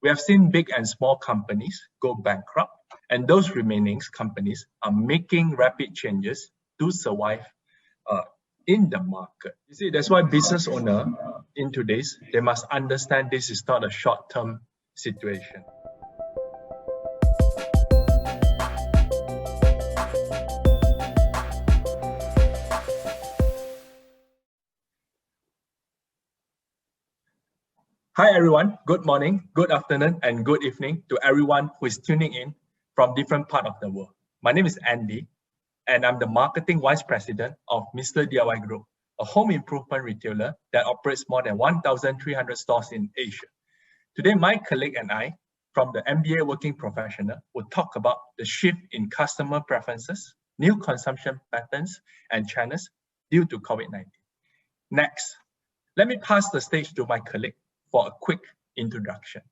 We have seen big and small companies go bankrupt, and those remaining companies are making rapid changes to survive in the market. You see, that's why business owner in today's, they must understand this is not a short-term situation. Hi everyone, good morning, good afternoon, and good evening to everyone who is tuning in from different parts of the world. My name is Andy, and I'm the Marketing Vice President of Mr. DIY Group, a home improvement retailer that operates more than 1,300 stores in Asia. Today, my colleague and I, from the MBA working professional, will talk about the shift in customer preferences, new consumption patterns, and channels due to COVID-19. Next, let me pass the stage to my colleague for a quick introduction.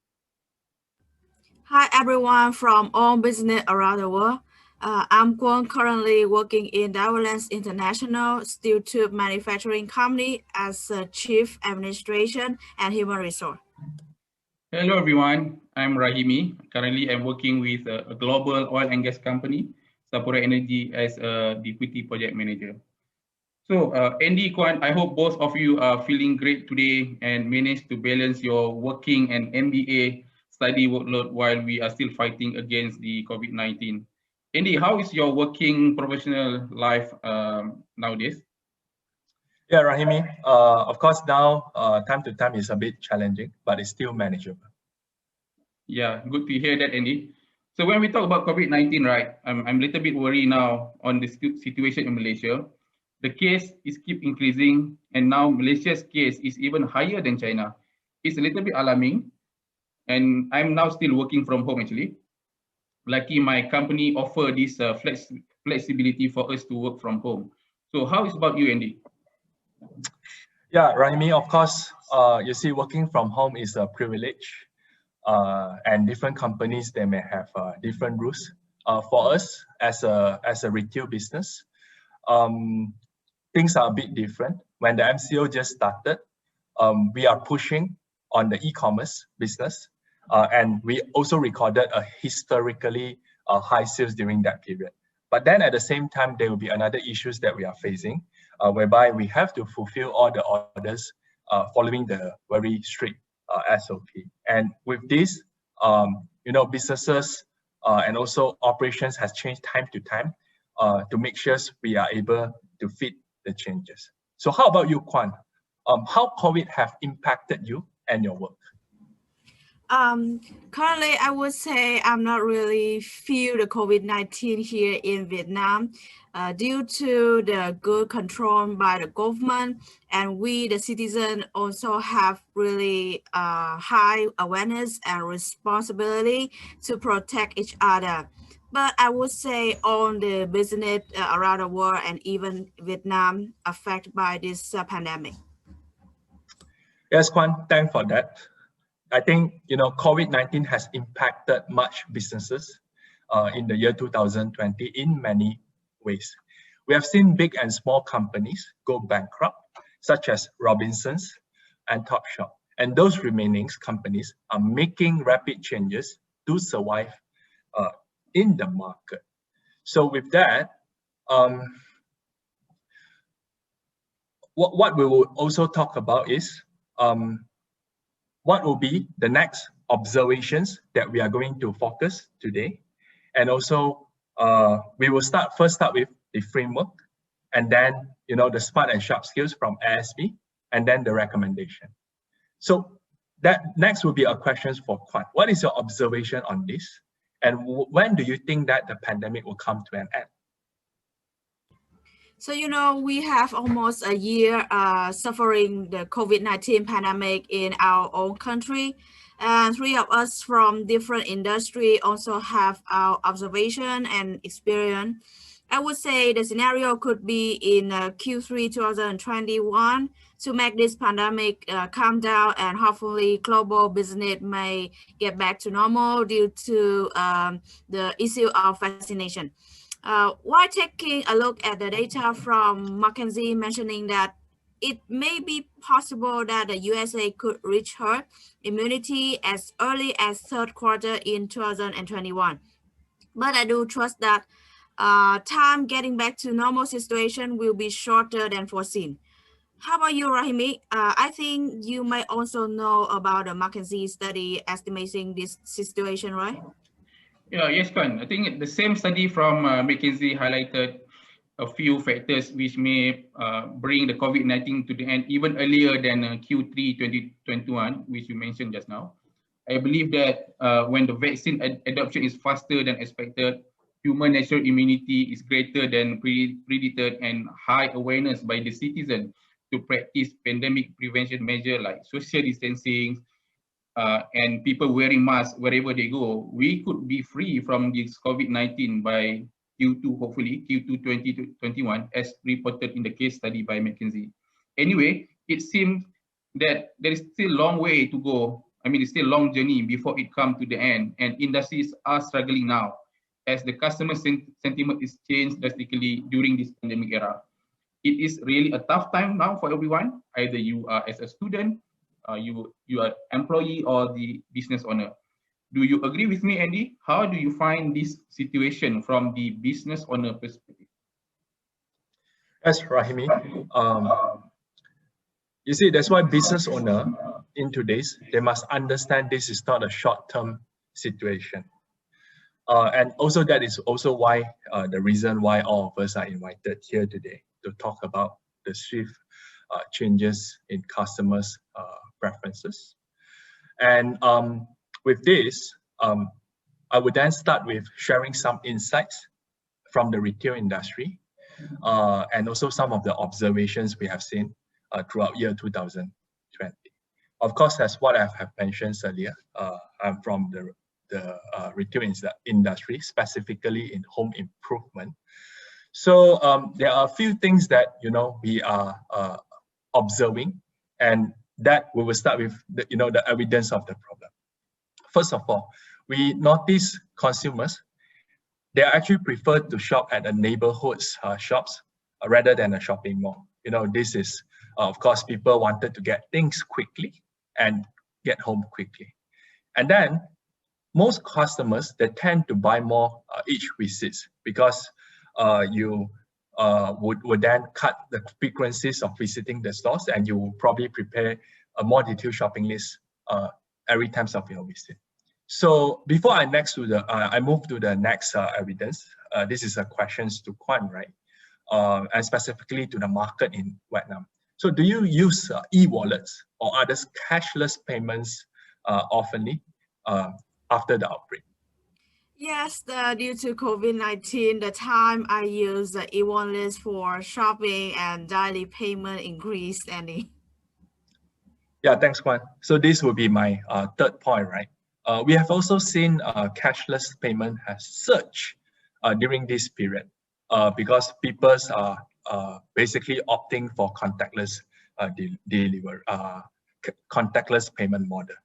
Hi everyone from all business around the world. I'm Quan, currently working in Netherlands International Steel Tube Manufacturing Company as a Chief Administration and Human Resource. Hello everyone, I'm Rahimi. Currently I'm working with a global oil and gas company, Sapura Energy, as a Deputy Project Manager. So Andy, Quan, I hope both of you are feeling great today and managed to balance your working and MBA study workload while we are still fighting against the COVID-19. Andy, how is your working professional life nowadays? Yeah, Rahimi, of course now time to time is a bit challenging, but it's still manageable. Yeah, good to hear that, Andy. So when we talk about COVID-19, right, I'm a little bit worried now on the situation in Malaysia. The case is keep increasing, and now Malaysia's case is even higher than China. It's a little bit alarming, and I'm now still working from home actually. Lucky my company offer this flexibility for us to work from home. So how is about you, Andy? Yeah, Rahimi, of course, you see, working from home is a privilege, and different companies, they may have different rules. For us, as a retail business, things are a bit different. When the MCO just started, we are pushing on the e-commerce business, and we also recorded a historically high sales during that period. But then at the same time, there will be another issues that we are facing, whereby we have to fulfill all the orders following the very strict SOP. And with this, businesses and also operations has changed time to time to make sure we are able to fit the changes. So how about you, Quan? How COVID have impacted you and your work? Currently, I would say I'm not really feel the COVID-19 here in Vietnam due to the good control by the government, and we, the citizen, also have really high awareness and responsibility to protect each other. But I would say all the business around the world and even Vietnam affected by this pandemic. Yes, Quan, thanks for that. I think, COVID-19 has impacted much businesses in the year 2020 in many ways. We have seen big and small companies go bankrupt, such as Robinsons and Topshop. And those remaining companies are making rapid changes to survive in the market. So with that, what we will also talk about is what will be the next observations that we are going to focus today. And also, we will first start with the framework, and then, the smart and sharp skills from ASB, and then the recommendation. So that next will be a question for Quan. What is your observation on this? And when do you think that the pandemic will come to an end? So, we have almost a year suffering the COVID-19 pandemic in our own country. And three of us from different industry also have our observation and experience. I would say the scenario could be in Q3 2021 to make this pandemic calm down, and hopefully global business may get back to normal due to the issue of vaccination. While taking a look at the data from McKinsey mentioning that it may be possible that the USA could reach herd immunity as early as third quarter in 2021. But I do trust that time getting back to normal situation will be shorter than foreseen. How about you, Rahimi? I think you might also know about the McKinsey study estimating this situation, right? Yeah, yes, Quan. I think the same study from McKinsey highlighted a few factors which may bring the COVID-19 to the end even earlier than Q3 2021, which you mentioned just now. I believe that when the vaccine adoption is faster than expected, human natural immunity is greater than predicted, and high awareness by the citizen to practice pandemic prevention measures like social distancing, and people wearing masks wherever they go, we could be free from this COVID-19 by Q2, hopefully, Q2 2021, as reported in the case study by McKinsey. Anyway, it seems that there is still a long way to go. I mean, it's still a long journey before it comes to the end, and industries are struggling now as the customer sentiment is changed drastically during this pandemic era. It is really a tough time now for everyone, either you are as a student, you are employee or the business owner. Do you agree with me, Andy? How do you find this situation from the business owner perspective? Yes, Rahimi. You see, that's why business owner in today's, they must understand this is not a short-term situation. And also that is also why the reason why all of us are invited here today to talk about the swift changes in customers' preferences. And with this, I would then start with sharing some insights from the retail industry and also some of the observations we have seen throughout year 2020. Of course, as what I have mentioned earlier, I'm from the retail industry, specifically in home improvement. So there are a few things that we are observing, and that we will start with the evidence of the problem. First of all, we notice consumers, they actually prefer to shop at the neighborhoods shops rather than a shopping mall. This is of course people wanted to get things quickly and get home quickly. And then most customers, they tend to buy more each visits because you would then cut the frequencies of visiting the stores, and you will probably prepare a more detailed shopping list every time of your visit. So before I move to the next evidence, this is a questions to Quan, right? And specifically to the market in Vietnam. So do you use e-wallets or other cashless payments oftenly after the outbreak? Yes, due to COVID-19, the time I use the e-wallet for shopping and daily payment increased, Andy. Yeah, thanks, Quan. So this will be my third point, right? We have also seen cashless payment has surged during this period because people are basically opting for contactless contactless payment model.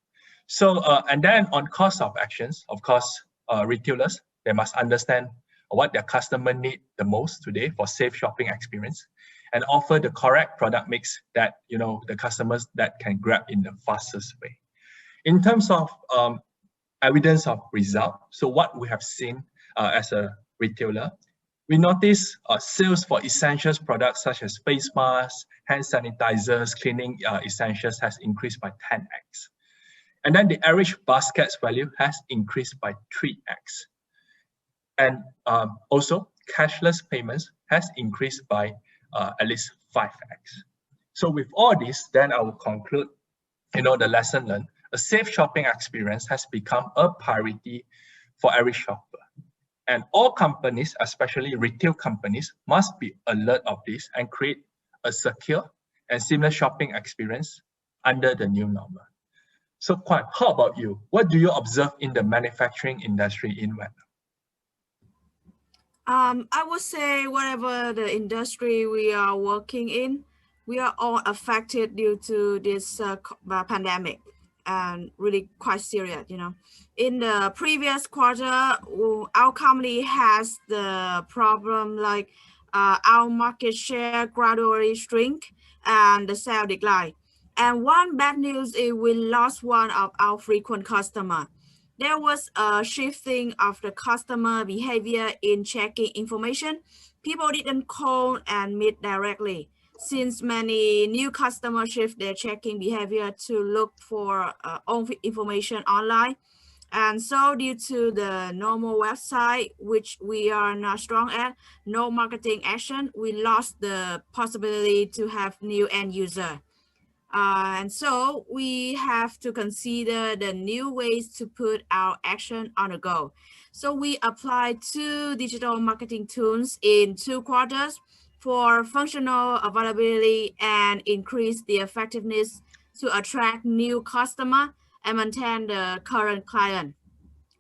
So and then on cost of actions, of course, retailers, they must understand what their customer need the most today for safe shopping experience, and offer the correct product mix that the customers that can grab in the fastest way. In terms of evidence of result, so what we have seen as a retailer, we notice sales for essentials products such as face masks, hand sanitizers, cleaning essentials has increased by 10x. And then the average basket's value has increased by 3x. And also cashless payments has increased by at least 5x. So with all this, then I will conclude, the lesson learned. A safe shopping experience has become a priority for every shopper. And all companies, especially retail companies, must be alert of this and create a secure and seamless shopping experience under the new normal. So Quan, how about you? What do you observe in the manufacturing industry in Vietnam? I would say whatever the industry we are working in, we are all affected due to this pandemic, and really quite serious, In the previous quarter, our company has the problem like our market share gradually shrink, and the sales decline. And one bad news is we lost one of our frequent customer. There was a shifting of the customer behavior in checking information. People didn't call and meet directly, since many new customers shift their checking behavior to look for own information online. And so due to the normal website, which we are not strong at, no marketing action, we lost the possibility to have new end user. And so we have to consider the new ways to put our action on the go. So we applied 2 digital marketing tools in 2 quarters for functional availability and increase the effectiveness to attract new customer and maintain the current client.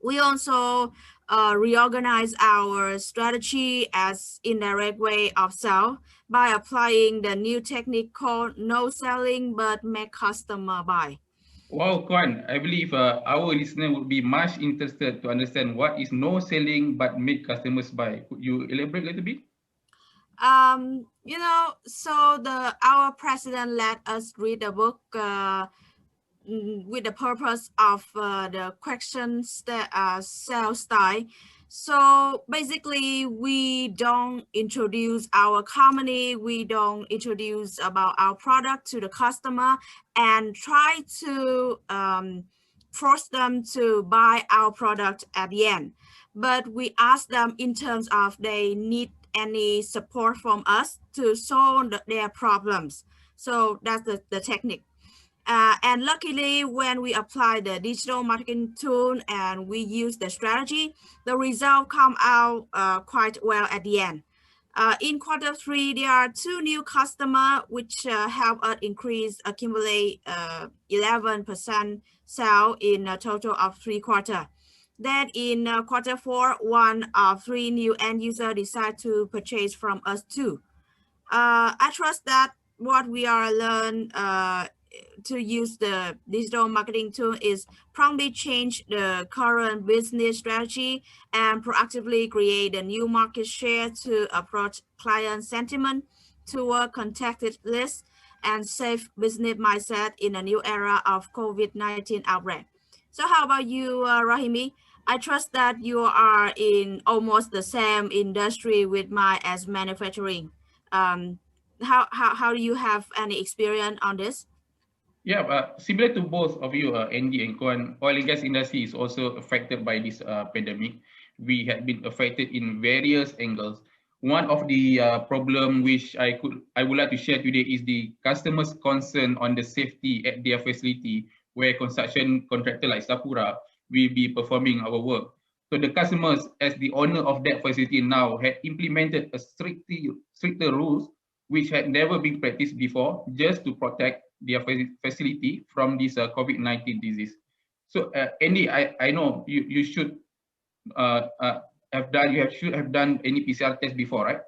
We also reorganize our strategy as indirect way of sell by applying the new technique called no selling but make customer buy. Wow, Quan, I believe our listener would be much interested to understand what is no selling but make customers buy. Could you elaborate a little bit? You know, so our president let us read a book with the purpose of the questions that are sales style. So basically, we don't introduce our company, we don't introduce about our product to the customer and try to force them to buy our product at the end. But we ask them in terms of they need any support from us to solve their problems. So that's the technique. And luckily, when we apply the digital marketing tool and we use the strategy, the result come out quite well at the end. In Q3, there are 2 new customers which help us accumulate 11% sale in a total of 3 quarters. Then in Q4, 1 of 3 new end users decide to purchase from us too. I trust that what we are learn to use the digital marketing tool is promptly change the current business strategy and proactively create a new market share to approach client sentiment toward contacted lists and safe business mindset in a new era of COVID-19 outbreak. So how about you, Rahimi? I trust that you are in almost the same industry with my as manufacturing. How do you have any experience on this? Yeah, similar to both of you, Andy and Quan, oil and gas industry is also affected by this pandemic. We have been affected in various angles. One of the problem which I would like to share today is the customers' concern on the safety at their facility, where construction contractor like Sapura will be performing our work. So the customers, as the owner of that facility now, had implemented a stricter rules which had never been practiced before, just to protect their facility from this COVID-19 disease. So Andy, I know you should should have done any PCR test before, right?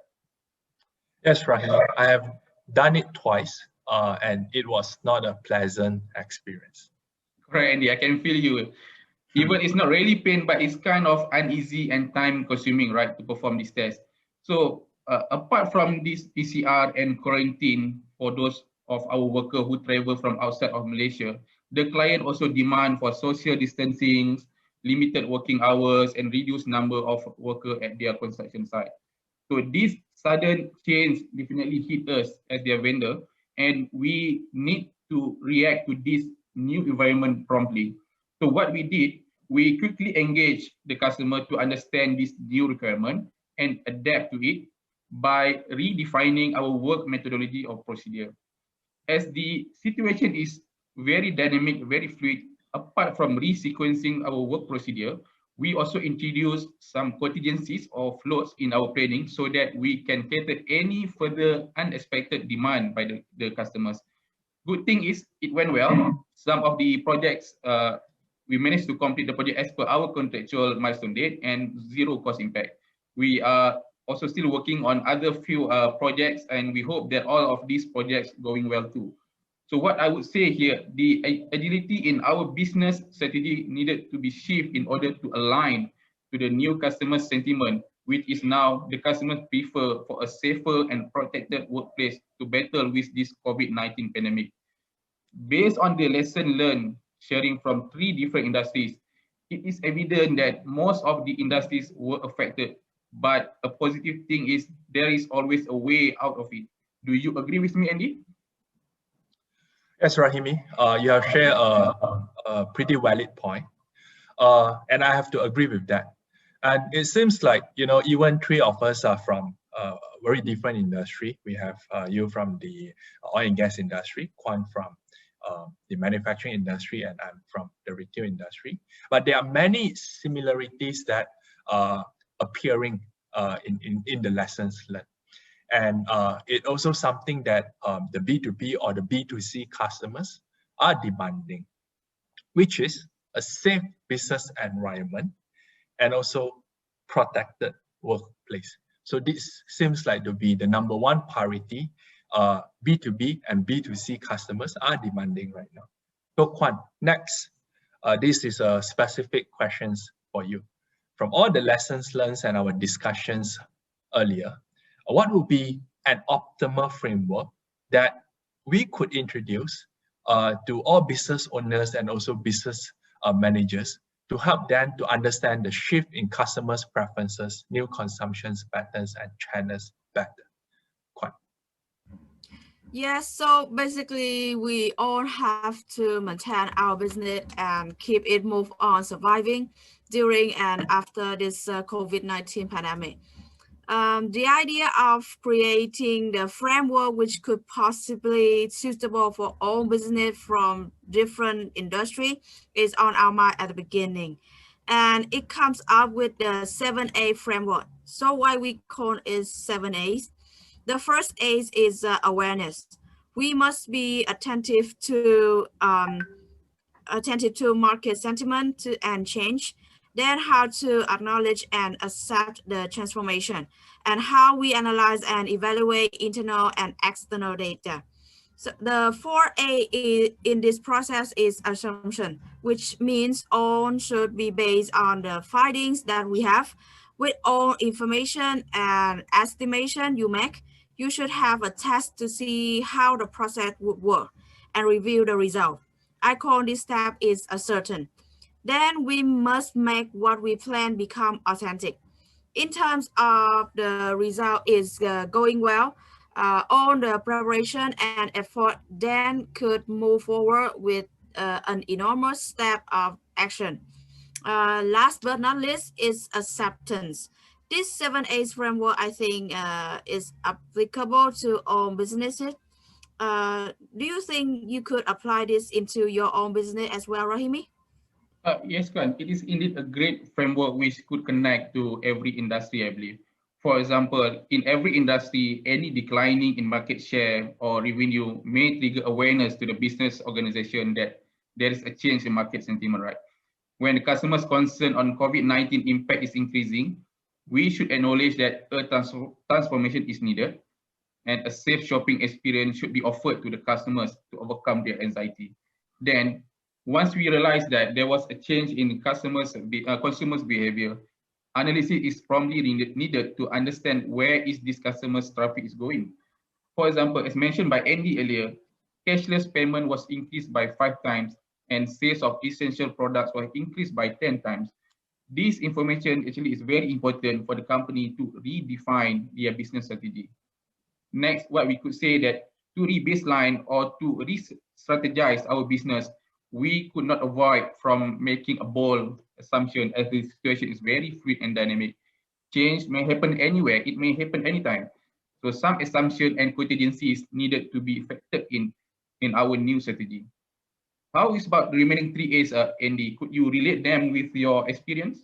Yes, Rahim. I have done it twice, and it was not a pleasant experience. Correct, Andy. I can feel you. Even it's not really pain, but it's kind of uneasy and time consuming, right, to perform this test. So apart from this PCR and quarantine for those of our workers who travel from outside of Malaysia, the client also demand for social distancing, limited working hours, and reduced number of workers at their construction site. So this sudden change definitely hit us as their vendor, and we need to react to this new environment promptly. So what we did, we quickly engaged the customer to understand this new requirement and adapt to it by redefining our work methodology or procedure. As the situation is very dynamic, very fluid, apart from resequencing our work procedure, we also introduce some contingencies or floats in our planning so that we can cater any further unexpected demand by the customers. Good thing is it went well. Some of the projects, we managed to complete the project as per our contractual milestone date and 0 cost impact. We are also still working on other few projects, and we hope that all of these projects going well too. So what I would say here, the agility in our business strategy needed to be shifted in order to align to the new customer sentiment which is now the customers prefer for a safer and protected workplace to battle with this COVID-19 pandemic. Based on the lesson learned sharing from 3 different industries, it is evident that most of the industries were affected, but a positive thing is there is always a way out of it. Do you agree with me, Andy? Yes, Rahimi, you have shared a pretty valid point. And I have to agree with that. And it seems like, even 3 of us are from very different industry. We have you from the oil and gas industry, Quan from the manufacturing industry, and I'm from the retail industry. But there are many similarities that are appearing in the lessons learned. And it also something that the B2B or the B2C customers are demanding, which is a safe business environment and also protected workplace. So this seems like to be the #1 priority B2B and B2C customers are demanding right now. So Quan, next, this is a specific questions for you. From all the lessons learned and our discussions earlier, what would be an optimal framework that we could introduce to all business owners and also business managers to help them to understand the shift in customers' preferences, new consumption patterns, and channels better? Quan. Yes, so basically we all have to maintain our business and keep it move on surviving during and after this COVID-19 pandemic. The idea of creating the framework which could possibly suitable for all business from different industry is on our mind at the beginning. And it comes up with the 7A framework. So why we call it 7A's? The first A is awareness. We must be attentive to market sentiment and change. Then how to acknowledge and accept the transformation, and how we analyze and evaluate internal and external data. So the 4A in this process is assumption, which means all should be based on the findings that we have. With all information and estimation you make, you should have a test to see how the process would work and review the result. I call this step is ascertain. Then we must make what we plan become authentic. In terms of the result is going well, all the preparation and effort then could move forward with an enormous step of action. Last but not least is acceptance. This 7A's framework, I think, is applicable to all businesses. Do you think you could apply this into your own business as well, Rahimi? Yes, Quan, it is indeed a great framework which could connect to every industry, I believe. For example, in every industry, any declining in market share or revenue may trigger awareness to the business organization that there is a change in market sentiment, right? When the customer's concern on COVID-19 impact is increasing, we should acknowledge that a transformation is needed and a safe shopping experience should be offered to the customers to overcome their anxiety. Then, once we realize that there was a change in consumers' behavior, analysis is promptly needed to understand where is this customer's traffic is going. For example, as mentioned by Andy earlier, cashless payment was increased by 5 times and sales of essential products were increased by 10 times. This information actually is very important for the company to redefine their business strategy. Next, what we could say that to re-baseline or to re-strategize our business, we could not avoid from making a bold assumption as the situation is very fluid and dynamic. Change may happen anywhere, it may happen anytime. So some assumption and contingencies needed to be factored in our new strategy. How is about the remaining 3 A's, Andy? Could you relate them with your experience?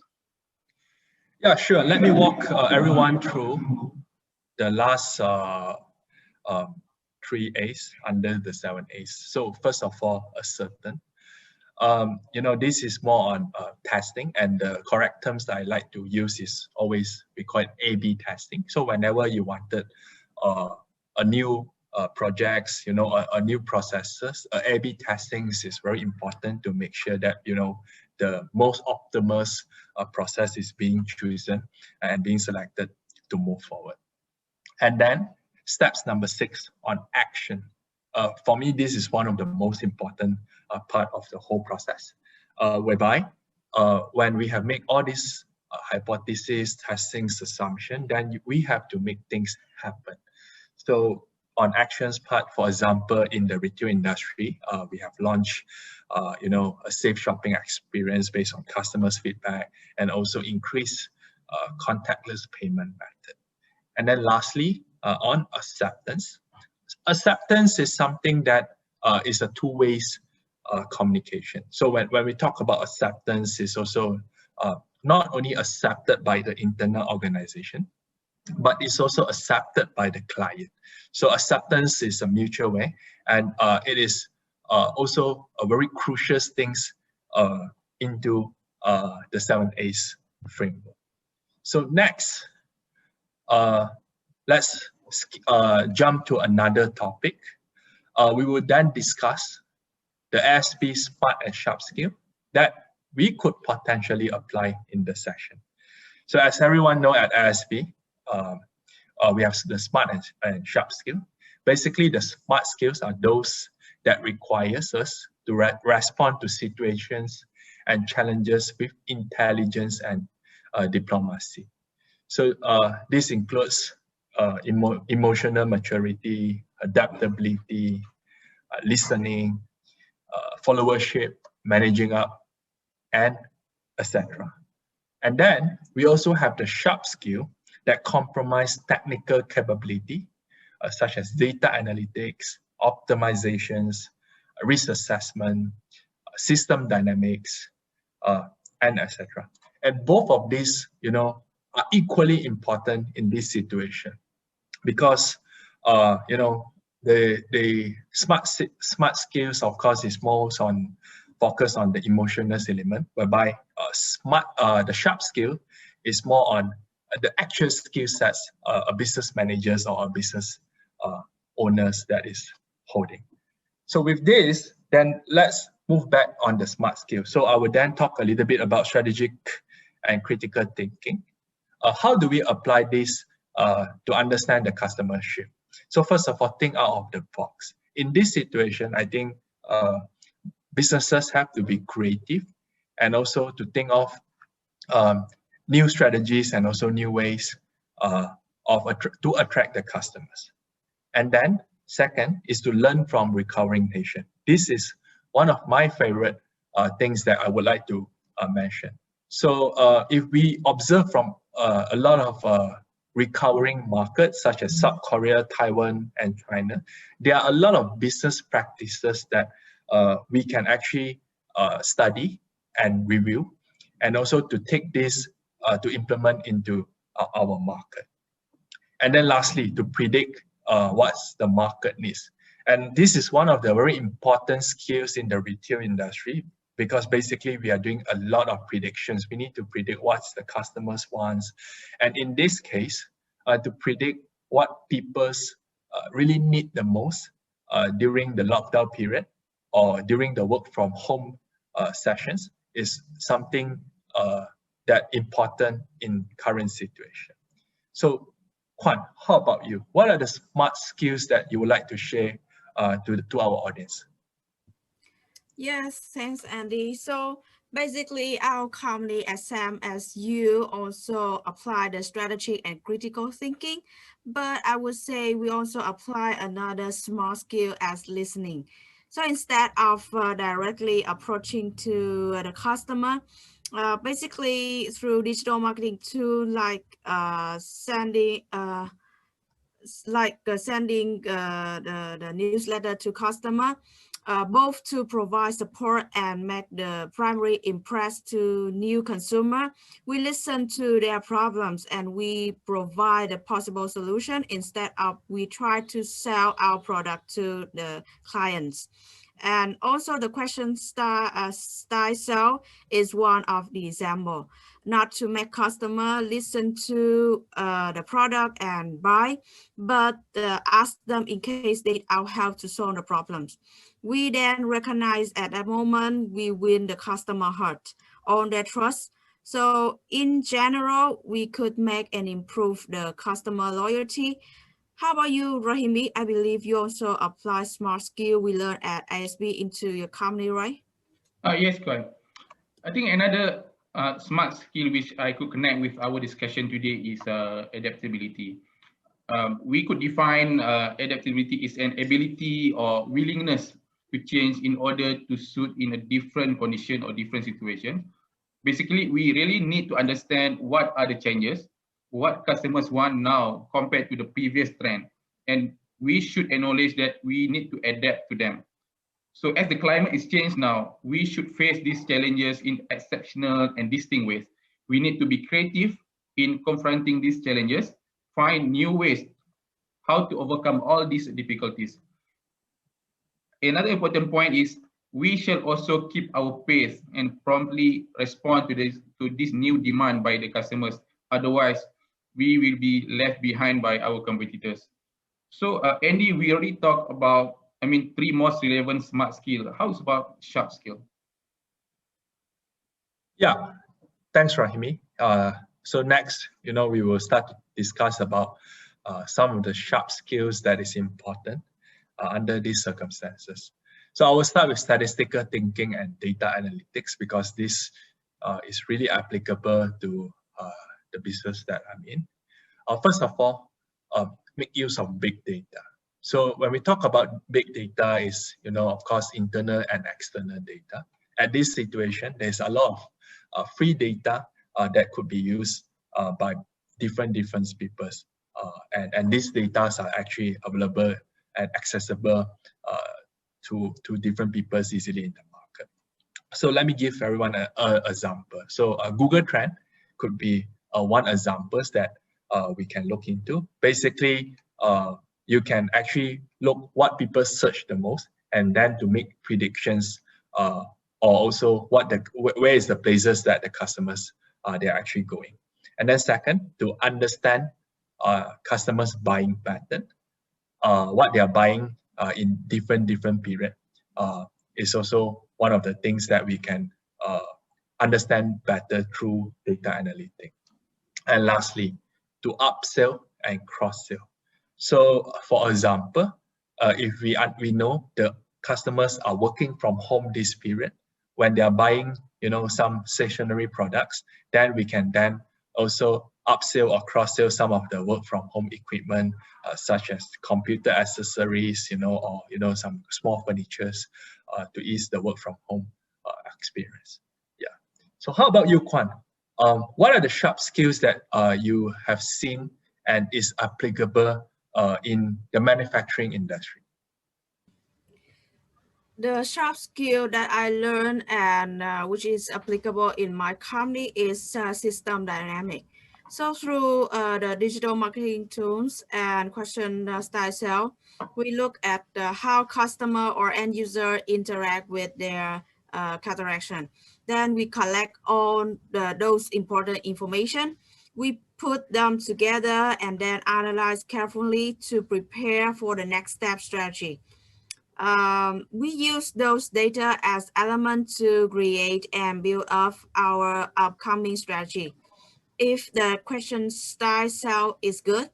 Yeah, sure. Let me walk everyone through the last 3 A's under the 7 A's. So first of all, ascertain. This is more on testing, and the correct terms that I like to use is always we call it A/B testing. So whenever you wanted a new projects, a new processes, A/B testing is very important to make sure that the most optimal process is being chosen and being selected to move forward. And then steps number 6 on action. For me, this is one of the most important part of the whole process, whereby when we have made all these hypotheses, testings, assumption, then we have to make things happen. So on actions part, for example, in the retail industry, we have launched, a safe shopping experience based on customers' feedback, and also increase contactless payment method. And then lastly, on acceptance. Acceptance is something that is a two-way communication. So when we talk about acceptance, it's also not only accepted by the internal organization, but it's also accepted by the client. So acceptance is a mutual way, and it is also a very crucial things into the 7 A's framework. So next, let's jump to another topic. We will then discuss the ASB smart and sharp skill that we could potentially apply in the session. So as everyone know at ASB, we have the smart and sharp skill. Basically, the smart skills are those that requires us to respond to situations and challenges with intelligence and diplomacy. So this includes emotional maturity, adaptability, listening, followership, managing up, and etc. And then we also have the sharp skill that comprise technical capability, such as data analytics, optimizations, risk assessment, system dynamics, and etc. And both of these, are equally important in this situation, because the smart skills, of course, is most focus on the emotional element, whereby the sharp skill is more on the actual skill sets a business managers or a business owners that is holding. So with this, then let's move back on the smart skill. So I will then talk a little bit about strategic and critical thinking. How do we apply this to understand the customer shift? So first of all, think out of the box. In this situation, I think businesses have to be creative and also to think of new strategies and also new ways to attract the customers. And then second is to learn from recovering patient. This is one of my favorite things that I would like to mention. So if we observe from a lot of recovering markets such as South Korea, Taiwan, and China, there are a lot of business practices that we can actually study and review, and also to take this to implement into our market. And then lastly, to predict what's the market needs. And this is one of the very important skills in the retail industry, because basically we are doing a lot of predictions. We need to predict what's the customers wants. And in this case, to predict what people's really need the most during the lockdown period or during the work from home sessions is something that important in current situation. So Quan, how about you? What are the smart skills that you would like to share to our audience? Yes, thanks, Andy. So basically, our company, as same as you, also apply the strategic and critical thinking. But I would say we also apply another small skill as listening. So instead of directly approaching to the customer, basically through digital marketing tool like sending the newsletter to customer, both to provide support and make the primary impress to new consumer. We listen to their problems and we provide a possible solution instead of we try to sell our product to the clients. And also the question style sell is one of the example, not to make customer listen to the product and buy, but ask them in case they need our help to solve the problems. We then recognize at that moment we win the customer heart on their trust. So in general, we could make and improve the customer loyalty. How about you, Rahimi? I believe you also apply smart skill we learned at ASB into your company, right? Yes, Quan. I think another smart skill which I could connect with our discussion today is adaptability. We could define adaptability as an ability or willingness to change in order to suit in a different condition or different situation. Basically, we really need to understand what are the changes, what customers want now compared to the previous trend, and we should acknowledge that we need to adapt to them. So as the climate is changed now, we should face these challenges in exceptional and distinct ways. We need to be creative in confronting these challenges, find new ways how to overcome all these difficulties. Another important point is we shall also keep our pace and promptly respond to this new demand by the customers. Otherwise, we will be left behind by our competitors. So Andy, we already talked about, three most relevant smart skill. How's about sharp skill? Yeah, thanks, Rahimi. So next, we will start to discuss about some of the sharp skills that is important under these circumstances. So I will start with statistical thinking and data analytics because this is really applicable to the business that I'm in. First of all, make use of big data. So when we talk about big data is, of course, internal and external data. At this situation, there's a lot of free data that could be used by different people. And these data are actually available and accessible to different people easily in the market. So let me give everyone an example. So Google Trend could be one example that we can look into. Basically, you can actually look what people search the most and then to make predictions or also where is the places that the customers they're actually going. And then second, to understand customers' buying pattern, what they are buying in different period is also one of the things that we can understand better through data analytics. And lastly, to upsell and cross-sell. So for example, if we know the customers are working from home this period, when they are buying, some stationery products, then we can then also upsell or cross-sell some of the work from home equipment, such as computer accessories, or some small furnitures to ease the work from home experience. Yeah. So how about you, Quan? What are the sharp skills that you have seen and is applicable in the manufacturing industry? The sharp skill that I learned and which is applicable in my company is system dynamic. So through the digital marketing tools and question style sell, we look at how customer or end user interact with their interaction. Then we collect all those important information. We put them together and then analyze carefully to prepare for the next step strategy. We use those data as elements to create and build up our upcoming strategy. If the question style sell is good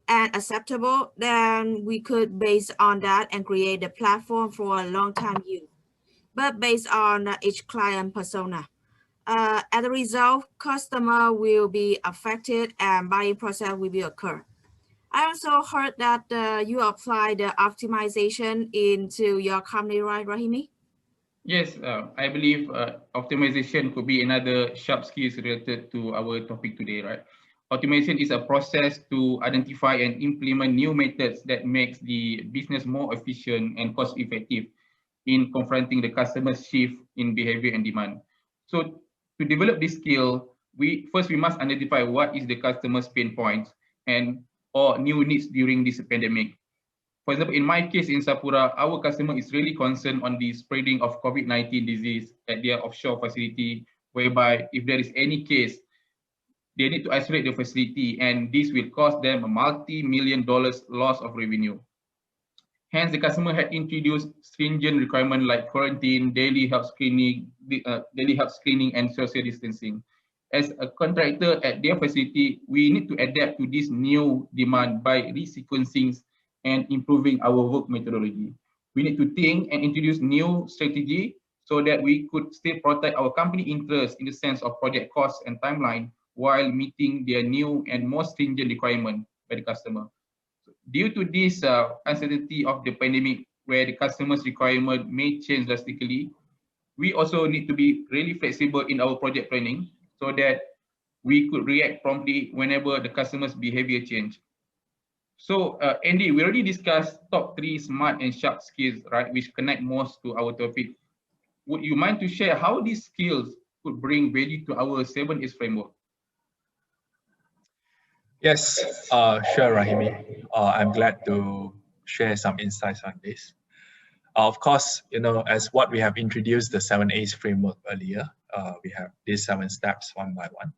and acceptable, then we could base on that and create a platform for a long time use, but based on each client persona. As a result, customer will be affected and buying process will be occur. I also heard that you apply the optimization into your company, right, Rahimi? Yes, I believe optimization could be another sharp skills related to our topic today, right? Automation is a process to identify and implement new methods that makes the business more efficient and cost effective in confronting the customer's shift in behavior and demand. So to develop this skill, we must identify what is the customer's pain points and or new needs during this pandemic. For example, in my case in Sapura, our customer is really concerned on the spreading of COVID-19 disease at their offshore facility, whereby if there is any case, they need to isolate the facility and this will cost them a multi-million dollars loss of revenue. Hence, the customer had introduced stringent requirements like quarantine, daily health screening, and social distancing. As a contractor at their facility, we need to adapt to this new demand by resequencing and improving our work methodology. We need to think and introduce new strategy so that we could still protect our company interest in the sense of project cost and timeline while meeting their new and more stringent requirement by the customer. Due to this uncertainty of the pandemic, where the customer's requirement may change drastically, we also need to be really flexible in our project planning so that we could react promptly whenever the customer's behavior change. So Andy, we already discussed top 3 smart and sharp skills, right, which connect most to our topic. Would you mind to share how these skills could bring value to our 7S framework? Yes, sure, Rahimi. I'm glad to share some insights on this. Of course, as what we have introduced the 7A's framework earlier, we have these 7 steps one by one.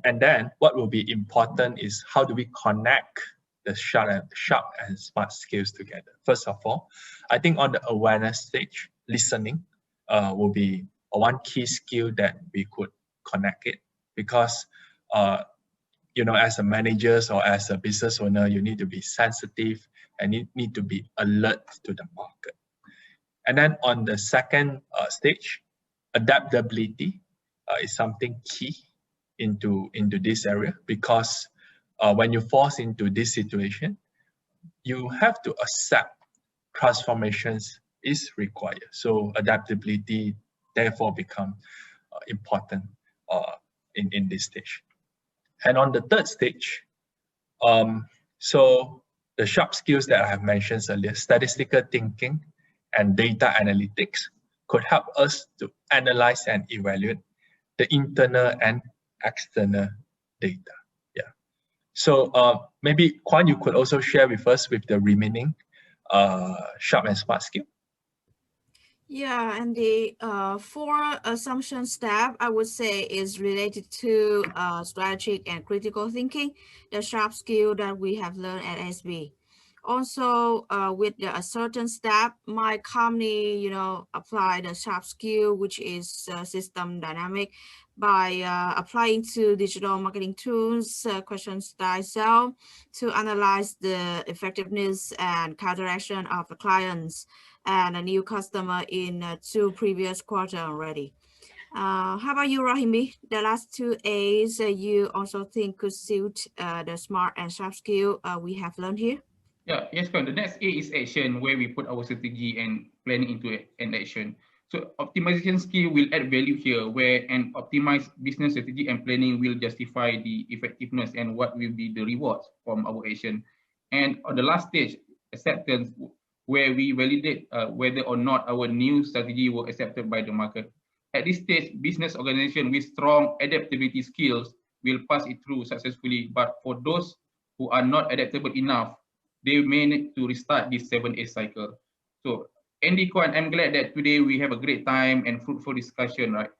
And then what will be important is how do we connect the sharp and smart skills together. First of all, I think on the awareness stage, listening will be one key skill that we could connect it, because as a manager or as a business owner, you need to be sensitive and you need to be alert to the market. And then on the second stage, adaptability is something key into this area, because when you force into this situation, you have to accept transformations is required. So adaptability therefore become important in this stage. And on the third stage, so the sharp skills that I have mentioned earlier, statistical thinking and data analytics could help us to analyze and evaluate the internal and external data. Yeah. So maybe Quan, you could also share with us with the remaining sharp and smart skill. Yeah, and the 4 assumption step, I would say, is related to strategic and critical thinking, the sharp skill that we have learned at ASB. Also, with a certain step, my company, apply the sharp skill, which is system dynamic, by applying to digital marketing tools, questions style, to analyze the effectiveness and counteraction of the clients and a new customer in 2 previous quarters already. How about you, Rahimi? The last 2 A's you also think could suit the smart and sharp skill we have learned here? Yeah, yes, Quan. The next A is action, where we put our strategy and planning into an action. So optimization skill will add value here, where an optimized business strategy and planning will justify the effectiveness and what will be the rewards from our action. And on the last stage, acceptance, where we validate whether or not our new strategy was accepted by the market. At this stage, business organization with strong adaptability skills will pass it through successfully, but for those who are not adaptable enough, they may need to restart this 7A cycle. So Andy, Quan, I'm glad that today we have a great time and fruitful discussion, right?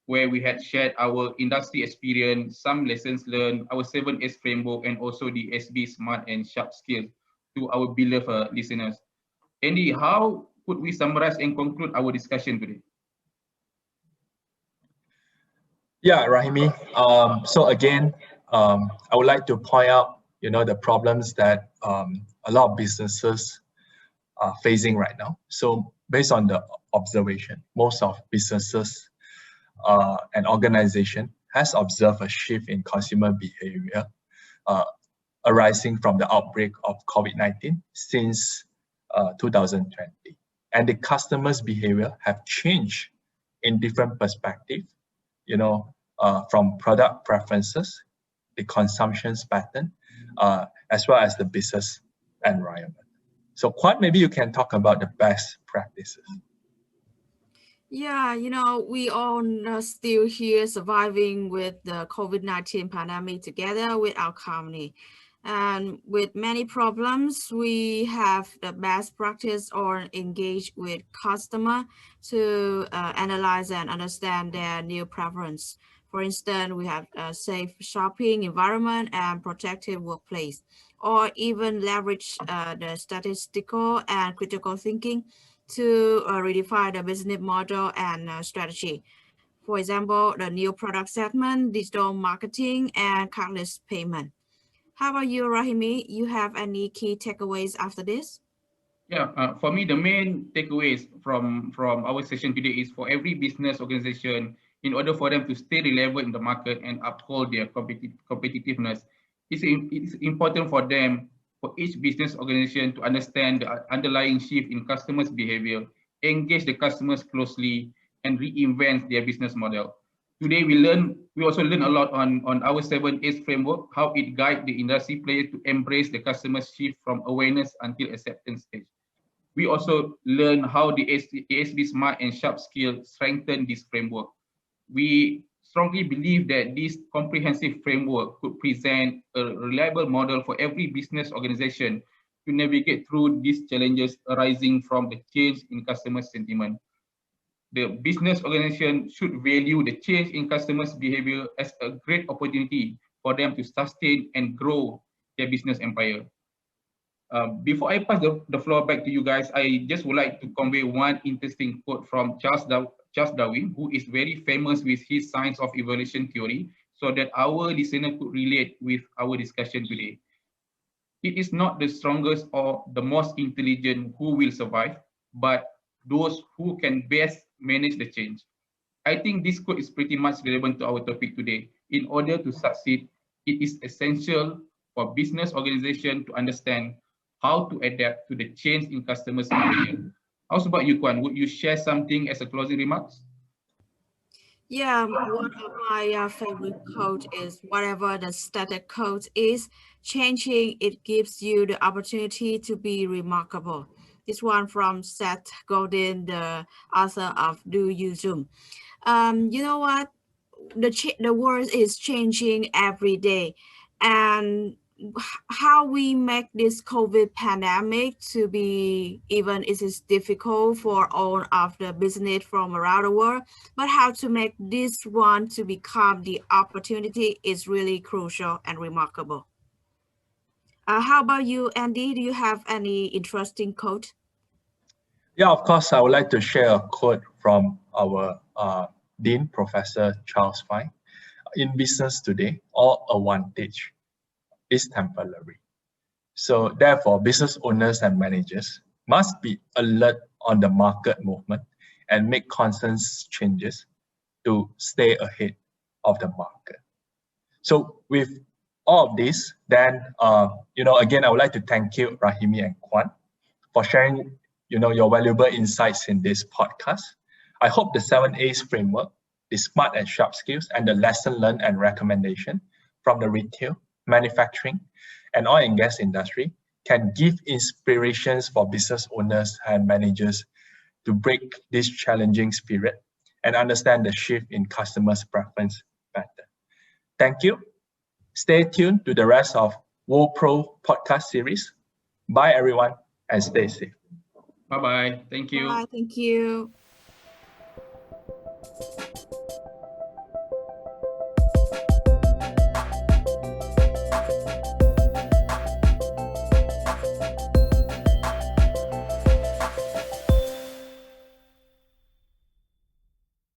Where we had shared our industry experience, some lessons learned, our 7S framework, and also the SB smart and sharp skills to our beloved listeners. Andy, how could we summarize and conclude our discussion today? Yeah, Rahimi. So again, I would like to point out, the problems that a lot of businesses are facing right now. So based on the observation, most of businesses and organization has observed a shift in consumer behavior arising from the outbreak of COVID-19 since 2020. And the customers' behavior have changed in different perspectives, from product preferences, the consumption pattern, as well as the business environment. So Quan, maybe you can talk about the best practices. Yeah, we all still here surviving with the COVID-19 pandemic together with our company. And with many problems, we have the best practice or engage with customer to analyze and understand their new preference. For instance, we have a safe shopping environment and protected workplace, or even leverage the statistical and critical thinking to redefine the business model and strategy. For example, the new product segment, digital marketing, and cardless payment. How about you, Rahimi? You have any key takeaways after this? Yeah, for me, the main takeaways from our session today is for every business organization, in order for them to stay relevant in the market and uphold their competitiveness, it's important for them, for each business organization, to understand the underlying shift in customers' behavior, engage the customers closely, and reinvent their business model. Today, we also learn a lot on our 7A's framework, how it guides the industry players to embrace the customer shift from awareness until acceptance stage. We also learn how the ASB Smart and Sharp skill strengthen this framework. We strongly believe that this comprehensive framework could present a reliable model for every business organization to navigate through these challenges arising from the change in customer sentiment. The business organization should value the change in customers' behavior as a great opportunity for them to sustain and grow their business empire. Before I pass the floor back to you guys, I just would like to convey one interesting quote from Charles Darwin, who is very famous with his science of evolution theory, so that our listener could relate with our discussion today. It is not the strongest or the most intelligent who will survive, but those who can best manage the change. I think this quote is pretty much relevant to our topic today. In order to succeed, it is essential for business organization to understand how to adapt to the change in customers' behavior. How about you, Quan? Would you share something as a closing remarks? Yeah, one of my favorite quote is whatever the static code is, changing it gives you the opportunity to be remarkable. This one from Seth Godin, the author of Do You Zoom. You know what? The world is changing every day, and how we make this COVID pandemic to be, even it is difficult for all of the business from around the world, but how to make this one to become the opportunity is really crucial and remarkable. How about you, Andy? Do you have any interesting quote? Yeah, of course, I would like to share a quote from our Dean, Professor Charles Fine. In business today, all advantage is temporary. So therefore, business owners and managers must be alert on the market movement and make constant changes to stay ahead of the market. So with all of this, then, again, I would like to thank you, Rahimi and Quan, for sharing, your valuable insights in this podcast. I hope the 7A's framework, the smart and sharp skills, and the lesson learned and recommendation from the retail, manufacturing, and oil and gas industry can give inspirations for business owners and managers to break this challenging spirit and understand the shift in customers' preference better. Thank you. Stay tuned to the rest of WPRO podcast series. Bye, everyone, and stay safe. Bye-bye. Thank you. Bye, thank you.